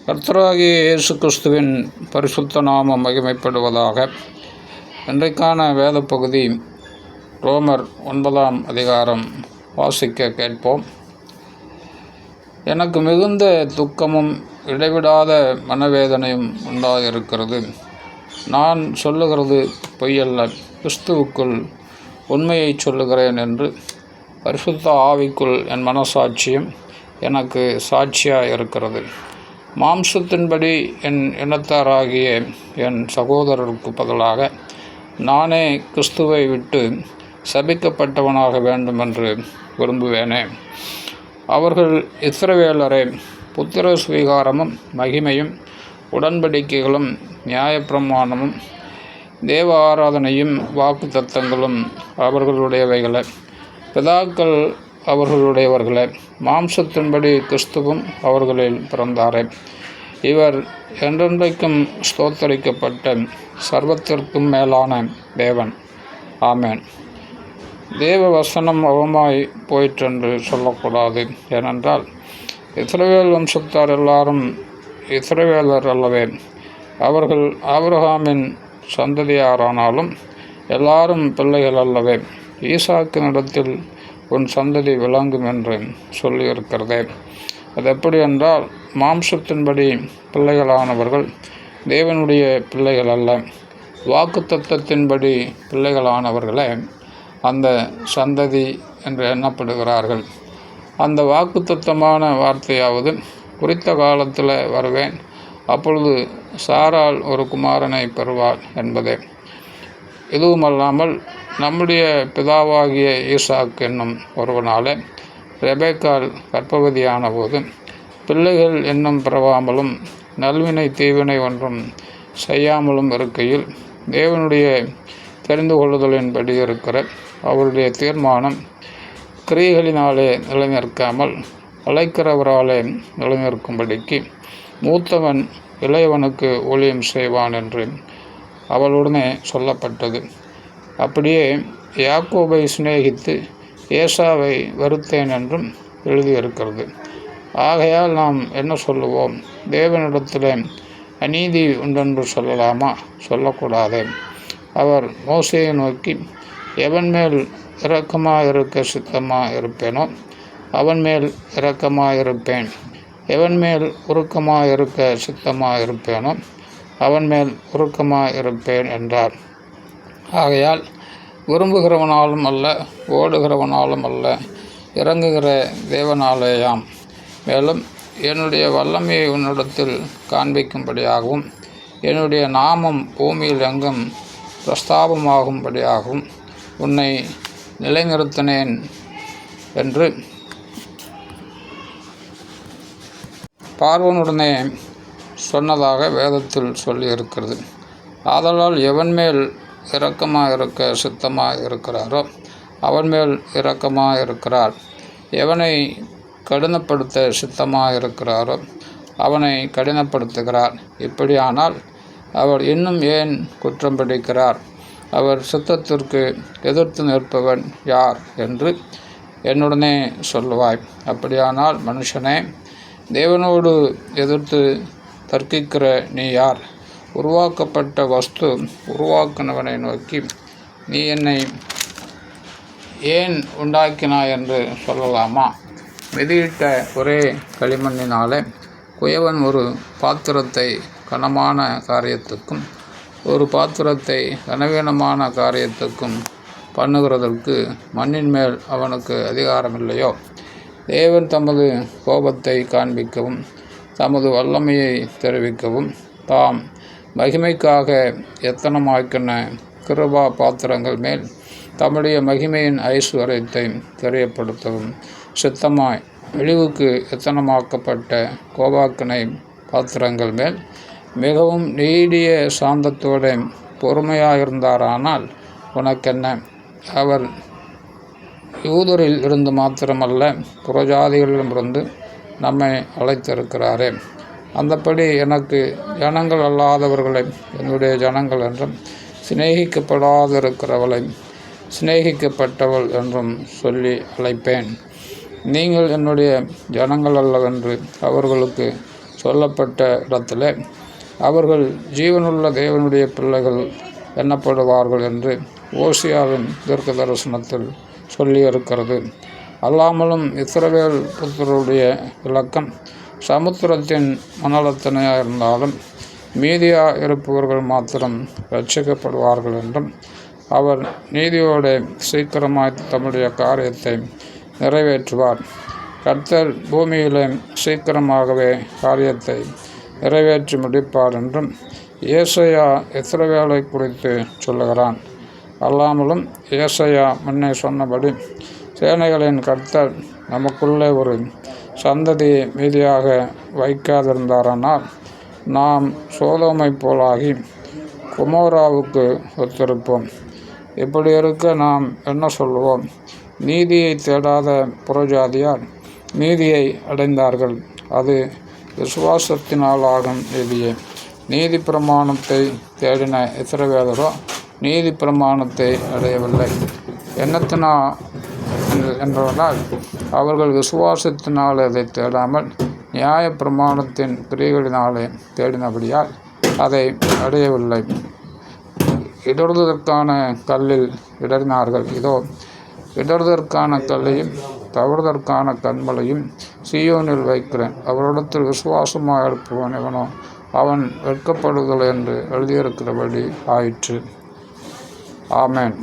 கர்த்தராகிய இயேசு கிறிஸ்துவின் பரிசுத்த நாமம் மகிமைப்படுவதாக. இன்றைக்கான வேத பகுதி ரோமர் 9ஆம் அதிகாரம் வாசிக்க கேட்போம். எனக்கு மிகுந்த துக்கமும் இடைவிடாத மனவேதனையும் உண்டாயிருக்கிறது. நான் சொல்லுகிறது பொய்யல்ல, கிறிஸ்துவுக்குள் உண்மையை சொல்லுகிறேன் என்று பரிசுத்த ஆவிக்குள் என் மனசாட்சியும் எனக்கு சாட்சியாக இருக்கிறது. மாம்சத்தின்படி என் இனத்தாராகிய என் சகோதரருக்கு பதிலாக நானே கிறிஸ்துவை விட்டு சபிக்கப்பட்டவனாக வேண்டுமென்று விரும்புவேனே. அவர்கள் இஸ்ரவேலரே, புத்திர சுவீகாரமும் மகிமையும் உடன்படிக்கைகளும் நியாயப்பிரமாணமும் தேவ ஆராதனையும் வாக்கு தத்தங்களும் அவர்களுடையவைகளே. பிதாக்கள் அவர்களுடையவர்களே, மாம்சத்தின்படி கிறிஸ்துவும் அவர்களில் பிறந்தாரே. இவர் என்றென்றைக்கும் ஸ்தோத்தரிக்கப்பட்ட சர்வத்திற்கும் மேலான தேவன். ஆமேன். தேவ வசனம் அவமாய் போயிற்றென்று சொல்லக்கூடாது. ஏனென்றால் இஸ்ரவேல் வம்சத்தார் எல்லாரும் இஸ்ரவேலர் அல்லவே. அவர்கள் ஆபிரகாமின் சந்ததியாரானாலும் எல்லாரும் பிள்ளைகள் அல்லவே. ஈசாக்கினிடத்தில் உன் சந்ததி விளங்கும் என்று சொல்லியிருக்கிறதே. அது எப்படி என்றால், மாம்சத்தின்படி பிள்ளைகளானவர்கள் தேவனுடைய பிள்ளைகள் அல்ல, வாக்குத்தத்தத்தின்படி பிள்ளைகளானவர்களே அந்த சந்ததி என்று எண்ணப்படுகிறார்கள். அந்த வாக்குத்தத்தமான வார்த்தையாவது, குறித்த காலத்தில் வருவேன், அப்பொழுது சாராள் ஒரு குமாரனை பெறுவாள் என்பதே. இதுவுமல்லாமல் நம்முடைய பிதாவாகிய ஈசாக்கு என்னும் ஒருவனாலே ரெபேக்காள் கர்ப்பவதியான போது பிள்ளைகள் என்னும் பிறவாமலும் நல்வினை தீவினை ஒன்றும் செய்யாமலும் இருக்கையில் தேவனுடைய தெரிந்து கொள்ளுதலின்படி இருக்கிற அவருடைய தீர்மானம் கிரியைகளினாலே நிலைநிற்காமல் அழைக்கிறவராலே நிலைநிற்கும்படிக்கு மூத்தவன் இளையவனுக்கு ஊழியம் செய்வான் என்று அவளுடனே சொல்லப்பட்டது. அப்படியே யாக்கோபை சிநேகித்து ஏசாவை வெறுத்தேன் என்றும் எழுதியிருக்கிறது. ஆகையால் நாம் என்ன சொல்லுவோம்? தேவனிடத்தில் அநீதி உண்டென்று சொல்லலாமா? சொல்லக்கூடாது. அவர் மோசேயை நோக்கி, எவன் மேல் இரக்கமாக இருக்க சித்தமாக இருப்பேனோ அவன் மேல் இரக்கமாக இருப்பேன், எவன் மேல் உருக்கமாக இருக்க சித்தமாக இருப்பேனோ அவன் மேல் உருக்கமாக இருப்பேன் என்றார். ஆகையால் விரும்புகிறவனாலும் அல்ல, ஓடுகிறவனாலும் அல்ல, இறங்குகிற தேவனாலேயாம். மேலும் என்னுடைய வல்லமையை உன்னிடத்தில் காண்பிக்கும்படியாகவும் என்னுடைய நாமம் பூமியில் எங்கும் பிரஸ்தாபமாகும்படியாகவும் உன்னை நிலைநிறுத்தினேன் என்று பார்வோனுடனே சொன்னதாக வேதத்தில் சொல்லியிருக்கிறது. ஆதலால் எவன் மேல் இரக்கமாக இருக்க சித்தமாக இருக்கிறாரோ அவன் மேல் இரக்கமாக இருக்கிறார். எவனை கடினப்படுத்த சித்தமாக இருக்கிறாரோ அவனை கடினப்படுத்துகிறார். இப்படியானால் அவர் இன்னும் ஏன் குற்றம் பிடிக்கிறார்? அவர் சித்தத்திற்கு எதிர்த்து நிற்பவன் யார் என்று என்னுடனே சொல்லுவாய். அப்படியானால் மனுஷனே, தேவனோடு எதிர்த்து தர்க்கிக்கிற நீ யார்? உருவாக்கப்பட்ட வஸ்து உருவாக்கினவனை நோக்கி, நீ என்னை ஏன் உண்டாக்கினாய் என்று சொல்லலாமா? மிதியிட்ட ஒரே களிமண்ணினாலே குயவன் ஒரு பாத்திரத்தை கனமான காரியத்துக்கும் ஒரு பாத்திரத்தை கனவீனமான காரியத்துக்கும் பண்ணுகிறதற்கு மண்ணின் மேல் அவனுக்கு அதிகாரமில்லையோ? தேவன் தமது கோபத்தை காண்பிக்கவும் தமது வல்லமையை தெரிவிக்கவும் தாம் மகிமைக்காக எத்தனமாக்கின கிருபா பாத்திரங்கள் மேல் தம்முடைய மகிமையின் ஐஸ்வர்யத்தை தெரியப்படுத்தவும் சித்தமாய் இழிவுக்கு எத்தனமாக்கப்பட்ட கோபாக்கினை பாத்திரங்கள் மேல் மிகவும் நீடிய சாந்தத்தோடு பொறுமையாயிருந்தாரானால் உனக்கென்ன? அவர் யூதரில் இருந்து மாத்திரமல்ல, புறஜாதிகளிடமிருந்து நம்மை அழைத்திருக்கிறாரே. அந்தப்படி எனக்கு ஜனங்கள் அல்லாதவர்களை என்னுடைய ஜனங்கள் என்றும் சிநேகிக்கப்படாதிருக்கிறவளை சிநேகிக்கப்பட்டவள் என்றும் சொல்லி அழைப்பேன். நீங்கள் என்னுடைய ஜனங்கள் அல்லவென்று அவர்களுக்கு சொல்லப்பட்ட இடத்திலே அவர்கள் ஜீவனுள்ள தேவனுடைய பிள்ளைகள் எண்ணப்படுவார்கள் என்று ஓசியாவின் தீர்க்க தரிசனத்தில் சொல்லியிருக்கிறது. அல்லாமலும் இஸ்ரவேல் புத்தருடைய இலக்கம் சமுத்திரத்தின் மணலத்தனையாக இருந்தாலும் மீதியாக இருப்பவர்கள் மாத்திரம் ரட்சிக்கப்படுவார்கள் என்றும் அவர் நீதியோடு சீக்கிரமாய் தம்முடைய காரியத்தை நிறைவேற்றுவார். கர்த்தர் பூமியிலே சீக்கிரமாகவே காரியத்தை நிறைவேற்றி முடிப்பார் என்றும் ஏசாயா இஸ்ரவேலை குறித்து சொல்லுகிறான். அல்லாமலும் ஏசாயா முன்னே சொன்னபடி சேனைகளின் கர்த்தர் நமக்குள்ளே ஒரு சந்ததியை மீதியாக வைக்காதிருந்தாரானால் நாம் சோதோமை போலாகி குமோராவுக்கு ஒத்திருப்போம். இப்படி இருக்க நாம் என்ன சொல்லுவோம்? நீதியை தேடாத புறஜாதியார் நீதியை அடைந்தார்கள். அது விசுவாசத்தினாலாகும் நீதியே. நீதி பிரமாணத்தை தேடின இஸ்ரவேலரோ நீதி பிரமாணத்தை அடையவில்லை. என்னத்தினா என்றால் அவர்கள் விசுவாசத்தினால் அதை தேடாமல் நியாய பிரமாணத்தின் கிரியைகளினாலே தேடினபடியால் அதை அடையவில்லை. இடறுவதற்கான கல்லில் இடறினார்கள். இதோ இடறுவதற்கான கல்லையும் தவறுதற்கான கண்மலையும் சீயோனில் வைக்கிறேன். அவரிடத்தில் விசுவாசமாக இருப்பவன் எவனோ அவன் வெட்கப்படுதல் என்று எழுதியிருக்கிறபடி ஆயிற்று. ஆமென்.